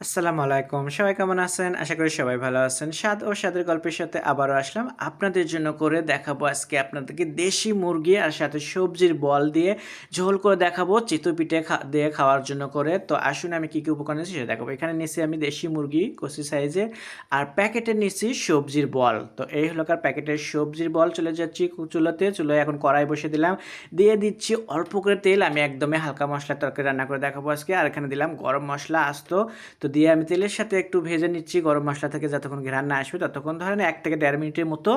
আসসালামু আলাইকুম। সবাই কেমন আছেন? আশা করি সবাই ভালো আছেন। স্বাদ ও স্বাদের গল্পের সাথে আবারও আসলাম। আপনাদের জন্য করে দেখাবো আজকে আপনাদেরকে দেশি মুরগি আর সাথে সবজির বল দিয়ে ঝোল করে দেখাবো চিতই পিঠে দিয়ে খাওয়ার জন্য করে। তো আসুন আমি কি উপকরণ নিয়েছি সেটা দেখাবো। এখানে নিয়েছি আমি দেশি মুরগি কচি সাইজের আর প্যাকেটে নিয়েছি সবজির বল। তো এই হলো প্যাকেটের সবজির বল চলে যাচ্ছি চুলাতে। চুলায় এখন কড়াই বসিয়ে দিলাম। দিয়ে দিচ্ছি অল্প করে তেল। আমি একদমই হালকা মশলার তরকারি রান্না করে দেখাবো আজকে। আর এখানে দিলাম গরম মসলা আস্ত। তো দিয়ে আমি তেলের সাথে একটু ভেজে নিচ্ছি গরম মশলা থেকে যতক্ষণ ঘ্রাণ না আসবে ততক্ষণ ধরেন 1 থেকে 1.5 মিনিটের মতো।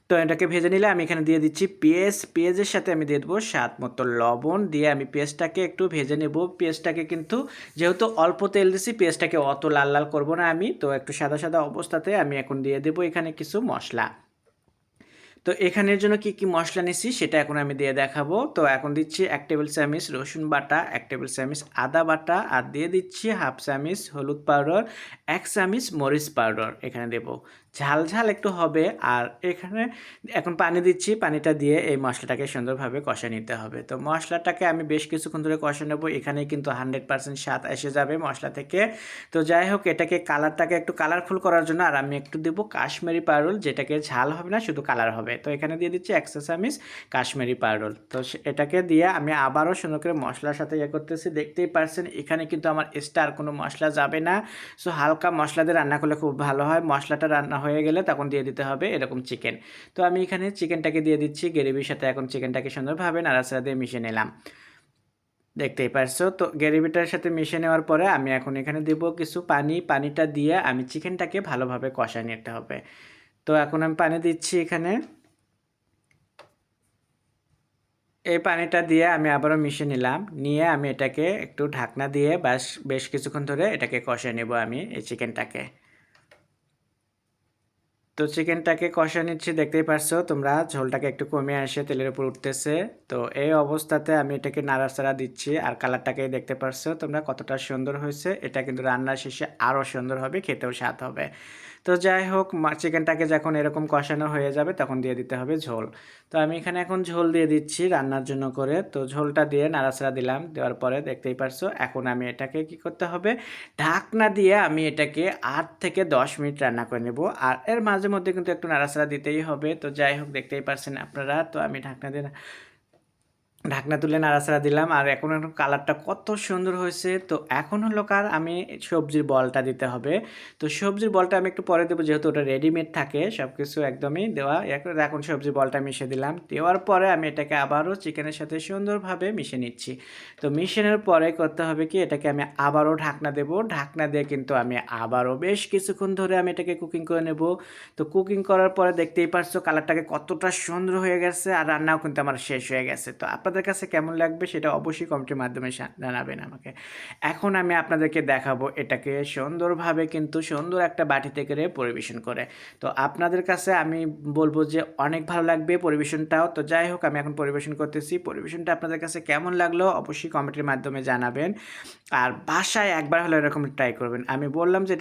তো এটাকে ভেজে নিলে আমি এখানে দিয়ে দিচ্ছি পেঁয়াজ। পেঁয়াজের সাথে আমি দিয়ে দেবো স্বাদ মতো লবণ। দিয়ে আমি পেঁয়াজটাকে একটু ভেজে নেব। পেঁয়াজটাকে কিন্তু যেহেতু অল্প তেল দিছি পেঁয়াজটাকে অত লাল লাল করবো না আমি। তো একটু সাদা সাদা অবস্থাতে আমি এখন দিয়ে দেবো এখানে কিছু মশলা। তো এখানের জন্য কি মশলা নিচ্ছি সেটা এখন আমি দিয়ে দেখাবো। তো এখন দিচ্ছি 1 টেবিল চামচ রসুন বাটা, 1 টেবিল চামচ আদা বাটা আর দিয়ে দিচ্ছি হাফ চামচ হলুদ পাউডার, 1 চামচ মরিচ পাউডার এখানে দেব। ঝাল ঝাল একটু হবে। আর এখানে এখন পানি দিচ্ছি। পানিটা দিয়ে এই মশলাটাকে সুন্দরভাবে কষে নিতে হবে। তো মশলাটাকে আমি বেশ কিছুক্ষণ ধরে কষে নেব। এখানেই কিন্তু 100% স্বাদ এসে যাবে মশলা থেকে। তো যাই হোক এটাকে কালারটাকে একটু কালারফুল করার জন্য আর আমি একটু দেবো কাশ্মীরি পাউডার, যেটাকে ঝাল হবে না শুধু কালার হবে। তো এখানে দিয়ে দিচ্ছি 1 চা চামচ কাশ্মীরি পাউডার। তো এটাকে দিয়ে আমি আবারও সুন্দর করে মশলার সাথে করতেছি। দেখতেই পারছেন এখানে কিন্তু আমার এক্সট্রা আর কোনো মশলা যাবে না। সো হালকা মশলা দিয়ে রান্না করলে খুব ভালো হয়। মশলাটা রান্না হয়ে গেলে তখন দিয়ে দিতে হবে এরকম চিকেন। তো আমি এখানে চিকেনটাকে দিয়ে দিচ্ছি গ্রেভির সাথে। এখন চিকেনটাকে সুন্দরভাবে নাড়াচাড়া দিয়ে মিশিয়ে নিলাম। দেখতেই পারছো। তো গ্রেভিটার সাথে মিশিয়ে নেওয়ার পরে আমি এখন এখানে দেব কিছু পানি। পানিটা দিয়ে আমি চিকেনটাকে ভালোভাবে কষায় নিতে হবে। তো এখন আমি পানি দিচ্ছি এখানে। এই পানিটা দিয়ে আমি আবারও মিশিয়ে নিলাম। নিয়ে আমি এটাকে একটু ঢাকনা দিয়ে বেশ কিছুক্ষণ ধরে এটাকে কষিয়ে নেব আমি এই চিকেনটাকে। তো চিকেনটাকে কষা নিচ্ছি। দেখতেই পারছো তোমরা ঝোলটাকে একটু কমে আসে তেলের উপর উঠতেছে। তো এই অবস্থাতে আমি এটাকে নাড়াচাড়া দিচ্ছি। আর কালারটাকে দেখতে পারছো তোমরা কতটা সুন্দর হয়েছে। এটা কিন্তু রান্নার শেষে আরও সুন্দর হবে, খেতেও স্বাদ হবে। তো যাই হোক চিকেনটাকে যখন এরকম কষানো হয়ে যাবে তখন দিয়ে দিতে হবে ঝোল। তো আমি এখানে এখন ঝোল দিয়ে দিচ্ছি রান্নার জন্য করে। তো ঝোলটা দিয়ে নাড়াচাড়া দিলাম। দেওয়ার পরে দেখতেই পারছো এখন আমি এটাকে কি করতে হবে, ঢাকনা দিয়ে আমি এটাকে 8 থেকে 10 মিনিট রান্না করে নেব। আর এর মাঝে মধ্যে কিন্তু একটু নাড়াচাড়া দিতেই হবে। তো যাই হোক দেখতেই পারছেন আপনারা। তো আমি ঢাকনা তুলে নাড়াচাড়া দিলাম। আর এখন কালারটা কত সুন্দর হয়েছে। তো এখন হলো আমি সবজির বলটা দিতে হবে। তো সবজির বলটা আমি একটু পরে দেবো, যেহেতু ওটা রেডিমেড থাকে সব কিছু একদমই দেওয়া। এখন সবজির বলটা মিশিয়ে দিলাম। দেওয়ার পরে আমি এটাকে আবারও চিকেনের সাথে সুন্দরভাবে মিশিয়ে নিচ্ছি। তো মিশানোর পরে করতে হবে কি, এটাকে আমি আবারও ঢাকনা দেব। ঢাকনা দিয়ে কিন্তু আমি আবারও বেশ কিছুক্ষণ ধরে আমি এটাকে কুকিং করে নেব। তো কুকিং করার পরে দেখতেই পারছো কালারটাকে কতটা সুন্দর হয়ে গেছে। আর রান্নাও কিন্তু আমার শেষ হয়ে গেছে। তো আপনাদের কাছে কেমন লাগবে সেটা অবশ্যই কমেন্টের মাধ্যমে জানাবেন আমাকে। এখন আমি আপনাদেরকে দেখাবো এটাকে সুন্দরভাবে কিন্তু সুন্দর একটা বাটিতে করে পরিবেশন করে। তো আপনাদের কাছে আমি বলবো যে অনেক ভালো লাগবে পরিবেশনটাও। তো যাই হোক আমি এখন পরিবেশন করতেছি। পরিবেশনটা আপনাদের কাছে কেমন লাগলো অবশ্যই কমেন্টের মাধ্যমে জানাবেন। আর বাসায় একবার হলে এরকম ট্রাই করবেন। আমি বললাম যে